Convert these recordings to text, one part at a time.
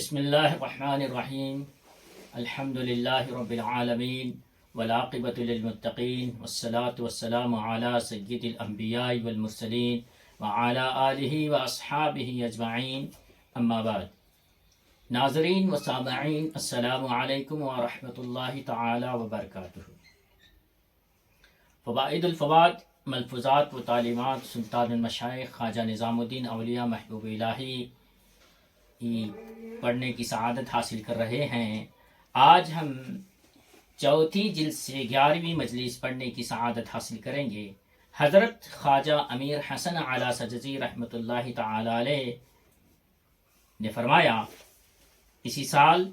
بسم اللہ الرحمن الرحیم الحمد للہ رب العالمین والعاقبۃ للمتقین والصلاة والسلام علی سید الانبیاء والمرسلین وعلی آلہ واصحابہ اجمعین اما بعد۔ ناظرین و سامعین، السلام علیکم ورحمۃ اللہ تعالی وبرکاتہ۔ فوائد الفواد، ملفوظات و تعلیمات سلطان المشائخ خواجہ نظام الدین اولیاء محبوب الہی پڑھنے کی سعادت حاصل کر رہے ہیں۔ آج ہم چوتھی جلد سے 11ویں مجلس پڑھنے کی سعادت حاصل کریں گے۔ حضرت خواجہ امیر حسن اعلیٰ سجزی رحمۃ اللہ تعالی علیہ نے فرمایا، اسی سال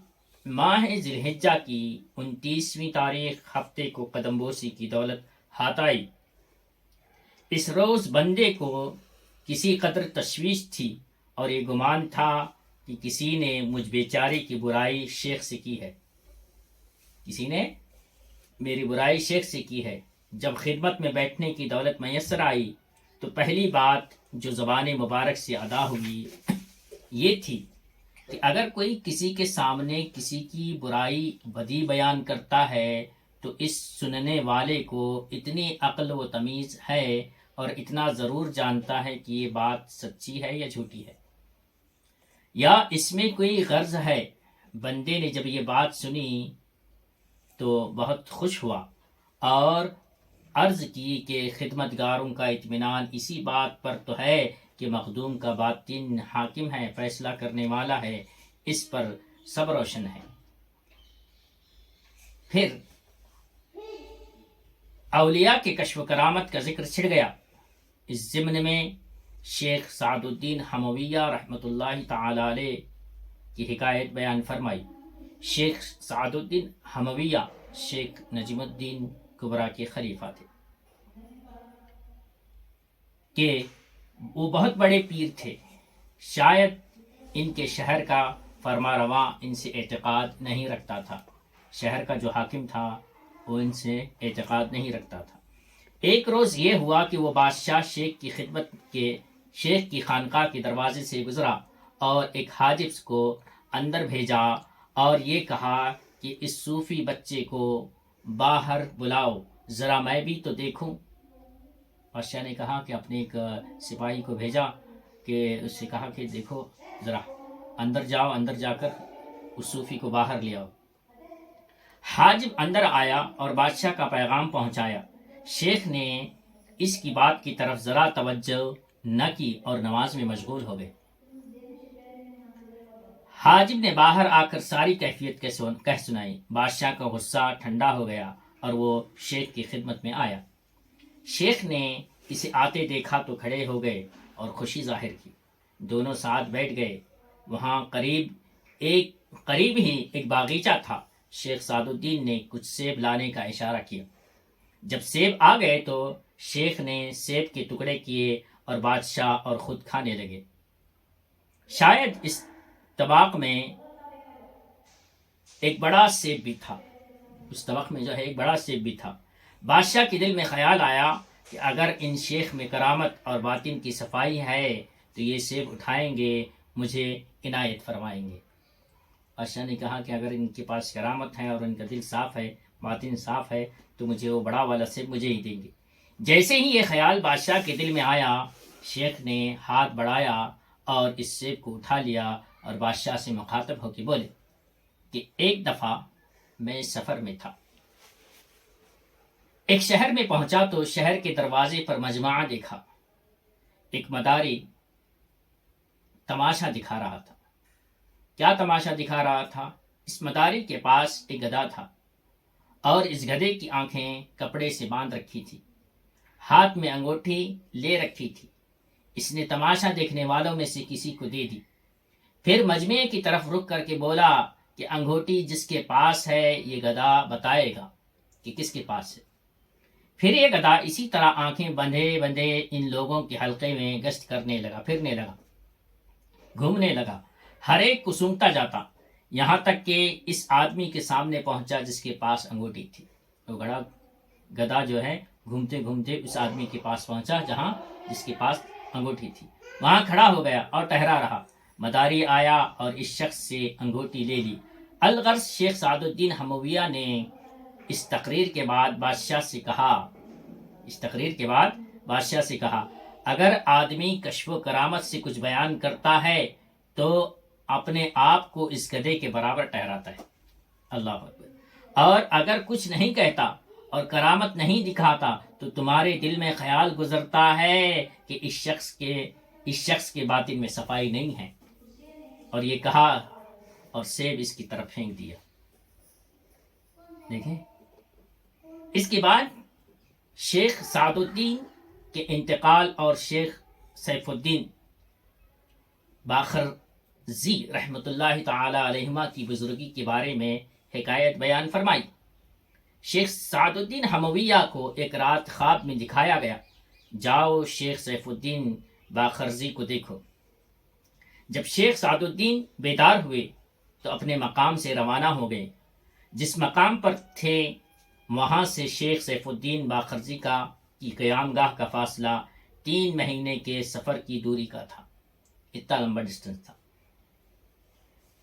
ماہ ذی الحجہ کی 29ویں تاریخ ہفتے کو قدم بوسی کی دولت ہاتھ آئی۔ اس روز بندے کو کسی قدر تشویش تھی اور یہ گمان تھا کہ کسی نے مجھ بیچارے کی برائی شیخ سے کی ہے، کسی نے میری برائی شیخ سے کی ہے۔ جب خدمت میں بیٹھنے کی دولت میسر آئی تو پہلی بات جو زبان مبارک سے ادا ہوئی یہ تھی کہ اگر کوئی کسی کے سامنے کسی کی برائی بدی بیان کرتا ہے تو اس سننے والے کو اتنی عقل و تمیز ہے اور اتنا ضرور جانتا ہے کہ یہ بات سچی ہے یا جھوٹی ہے، یا اس میں کوئی غرض ہے۔ بندے نے جب یہ بات سنی تو بہت خوش ہوا اور عرض کی کہ خدمتگاروں کا اطمینان اسی بات پر تو ہے کہ مخدوم کا باطن حاکم ہے، فیصلہ کرنے والا ہے، اس پر سب روشن ہے۔ پھر اولیاء کے کشف و کرامت کا ذکر چھڑ گیا۔ اس ضمن میں شیخ سعد الدین حمویہ رحمۃ اللہ تعالی علیہ کی حکایت بیان فرمائی۔ شیخ سعد الدین حمویہ شیخ نجم الدین کبریٰ کے خلیفہ تھے کہ وہ بہت بڑے پیر تھے۔ شاید ان کے شہر کا فرما رواں ان سے اعتقاد نہیں رکھتا تھا، شہر کا جو حاکم تھا وہ ان سے اعتقاد نہیں رکھتا تھا۔ ایک روز یہ ہوا کہ وہ بادشاہ شیخ کی خدمت کے شیخ کی خانقاہ کے دروازے سے گزرا اور ایک حاجب کو اندر بھیجا اور یہ کہا کہ اس صوفی بچے کو باہر بلاؤ، ذرا میں بھی تو دیکھوں۔ بادشاہ نے کہا کہ اپنے ایک سپاہی کو بھیجا کہ اس سے کہا کہ دیکھو ذرا اندر جاؤ، اندر جا کر اس صوفی کو باہر لے آؤ۔ حاجب اندر آیا اور بادشاہ کا پیغام پہنچایا۔ شیخ نے اس کی بات کی طرف ذرا توجہ نہ کی اور نماز میں مشغول ہو گئے۔ حاجب نے باہر آ کر ساری کیفیت کہہ سنائی۔ بادشاہ کا غصہ ٹھنڈا ہو گیا اور وہ شیخ کی خدمت میں آیا۔ شیخ نے اسے آتے دیکھا تو کھڑے ہو گئے اور خوشی ظاہر کی۔ دونوں ساتھ بیٹھ گئے۔ وہاں قریب ہی ایک باغیچہ تھا۔ شیخ سعد الدین نے کچھ سیب لانے کا اشارہ کیا۔ جب سیب آ گئے تو شیخ نے سیب کے ٹکڑے کیے اور بادشاہ اور خود کھانے لگے۔ شاید اس طبق میں ایک بڑا سیب بھی تھا، اس طبق میں جو ہے ایک بڑا سیب بھی تھا۔ بادشاہ کے دل میں خیال آیا کہ اگر ان شیخ میں کرامت اور باطن کی صفائی ہے تو یہ سیب اٹھائیں گے، مجھے عنایت فرمائیں گے۔ بادشاہ نے کہا کہ اگر ان کے پاس کرامت ہے اور ان کا دل صاف ہے، باطن صاف ہے، تو مجھے وہ بڑا والا سیب مجھے ہی دیں گے۔ جیسے ہی یہ خیال بادشاہ کے دل میں آیا، شیخ نے ہاتھ بڑھایا اور اس سیب کو اٹھا لیا اور بادشاہ سے مخاطب ہو کے بولے کہ ایک دفعہ میں سفر میں تھا، ایک شہر میں پہنچا تو شہر کے دروازے پر مجمع دیکھا۔ ایک مداری تماشا دکھا رہا تھا۔ کیا تماشا دکھا رہا تھا؟ اس مداری کے پاس ایک گدھا تھا اور اس گدھے کی آنکھیں کپڑے سے باندھ رکھی تھی، ہاتھ میں انگوٹھی لے رکھی تھی۔ اس نے تماشا دیکھنے والوں میں سے کسی کو دے دی، پھر مجمع کی طرف رک کر کے بولا کہ انگوٹھی جس کے پاس ہے یہ گدھا بتائے گا کہ کس کے پاس ہے۔ پھر یہ گدھا اسی طرح آنکھیں بندھے بندھے ان لوگوں کے حلقے میں گشت کرنے لگا، پھرنے لگا، گھومنے لگا، ہر ایک کو سونگتا جاتا، یہاں تک کہ اس آدمی کے سامنے پہنچا جس کے پاس انگوٹھی تھی۔ وہ گدھا جو ہے گھومتے گھومتے اس آدمی کے پاس پہنچا جس کے پاس انگوٹھی تھی، وہاں کھڑا ہو گیا اور ٹہرا رہا۔ مداری آیا اور اس شخص سے انگوٹی لے لی۔ الغرض شیخ سعد الدین ہمویہ نے اس تقریر کے بعد بادشاہ سے کہا اگر آدمی کشف و کرامت سے کچھ بیان کرتا ہے تو اپنے آپ کو اس گدھے کے برابر ٹھہراتا ہے، اللہ اکبر، اور اگر کچھ نہیں کہتا اور کرامت نہیں دکھاتا تو تمہارے دل میں خیال گزرتا ہے کہ اس شخص کے باطن میں صفائی نہیں ہے۔ اور یہ کہا اور سیب اس کی طرف پھینک دیا۔ دیکھیں، اس کے بعد شیخ سعد الدین کے انتقال اور شیخ سیف الدین باخرزی رحمۃ اللہ تعالی علیہما کی بزرگی کے بارے میں حکایت بیان فرمائی۔ شیخ سعد الدین ہمویہ کو ایک رات خواب میں دکھایا گیا، جاؤ شیخ سیف الدین باخرزی کو دیکھو۔ جب شیخ سعد الدین بیدار ہوئے تو اپنے مقام سے روانہ ہو گئے۔ جس مقام پر تھے وہاں سے شیخ سیف الدین باخرزی کی قیام گاہ کا فاصلہ 3 مہینے کے سفر کی دوری کا تھا، اتنا لمبا ڈسٹنس تھا۔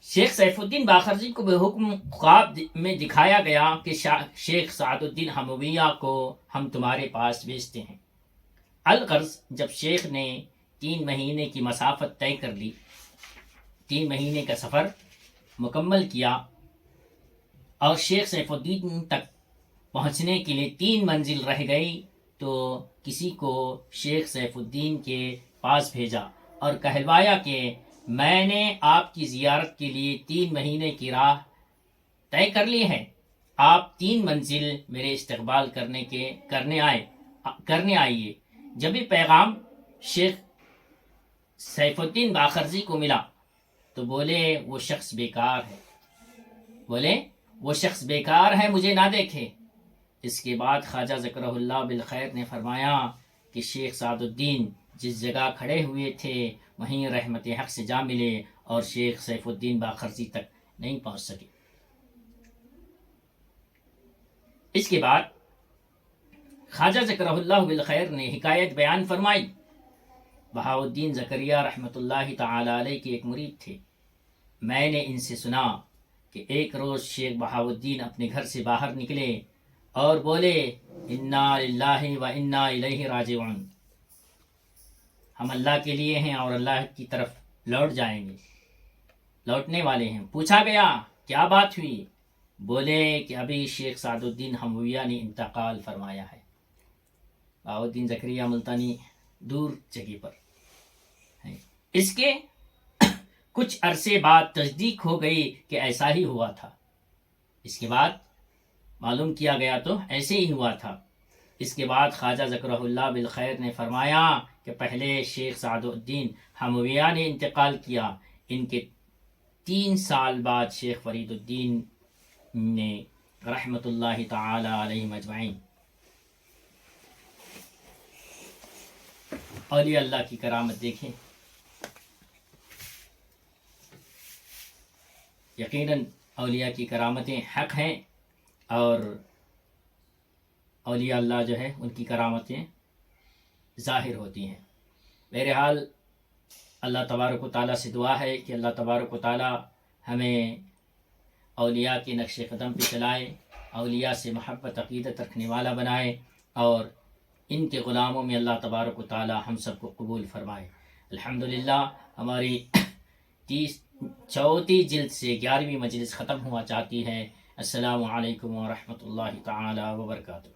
شیخ سیف الدین باخرزی کو بحکم خواب میں دکھایا گیا کہ شیخ سعد الدین ہمویہ کو ہم تمہارے پاس بھیجتے ہیں۔ الغرض جب شیخ نے 3 مہینے کی مسافت طے کر لی، 3 مہینے کا سفر مکمل کیا اور شیخ سیف الدین تک پہنچنے کے لیے 3 منزل رہ گئی تو کسی کو شیخ سیف الدین کے پاس بھیجا اور کہلوایا کہ میں نے آپ کی زیارت کے لیے 3 مہینے کی راہ طے کر لی ہے، آپ 3 منزل میرے استقبال کرنے آئیے۔ جب یہ پیغام شیخ سیف الدین باخرزی کو ملا تو بولے وہ شخص بیکار ہے، مجھے نہ دیکھے۔ اس کے بعد خواجہ ذکرہ اللہ بالخیر نے فرمایا کہ شیخ سعد الدین جس جگہ کھڑے ہوئے تھے وہیں رحمت حق سے جا ملے اور شیخ سیف الدین باخرزی تک نہیں پہنچ سکے۔ اس کے بعد خواجہ ذکرہ اللہ بالخیر نے حکایت بیان فرمائی۔ بہاؤالدین زکریہ رحمۃ اللہ تعالی علیہ کے ایک مرید تھے۔ میں نے ان سے سنا کہ ایک روز شیخ بہاؤالدین اپنے گھر سے باہر نکلے اور بولے انا للہ و انا الیہ راجعون، ہم اللہ کے لیے ہیں اور اللہ کی طرف لوٹنے والے ہیں۔ پوچھا گیا کیا بات ہوئی؟ بولے کہ ابھی شیخ سعد الدین ہمویہ نے انتقال فرمایا ہے۔ بہاؤالدین زکریہ ملتانی دور جگہ پر ہے۔ اس کے کچھ عرصے بعد تصدیق ہو گئی کہ ایسا ہی ہوا تھا۔ اس کے بعد معلوم کیا گیا تو ایسے ہی ہوا تھا۔ اس کے بعد خواجہ ذکرہ اللہ بالخیر نے فرمایا کہ پہلے شیخ سعد الدین ہمویہ نے انتقال کیا، ان کے 3 سال بعد شیخ فرید الدین نے رحمت اللہ تعالی علیہ مجمعین۔ اولیاء اللہ کی کرامت دیکھیں، یقیناً اولیاء کی کرامتیں حق ہیں اور اولیاء اللہ جو ہے ان کی کرامتیں ظاہر ہوتی ہیں۔ بہرحال اللہ تبارک و تعالیٰ سے دعا ہے کہ اللہ تبارک و تعالیٰ ہمیں اولیاء کے نقش قدم پہ چلائے، اولیاء سے محبت عقیدت رکھنے والا بنائے اور ان کے غلاموں میں اللہ تبارک و تعالیٰ ہم سب کو قبول فرمائے۔ الحمدللہ ہماری 34 جلد سے 11ویں مجلس ختم ہوا چاہتی ہے۔ السلام علیکم ورحمۃ اللہ تعالی وبرکاتہ۔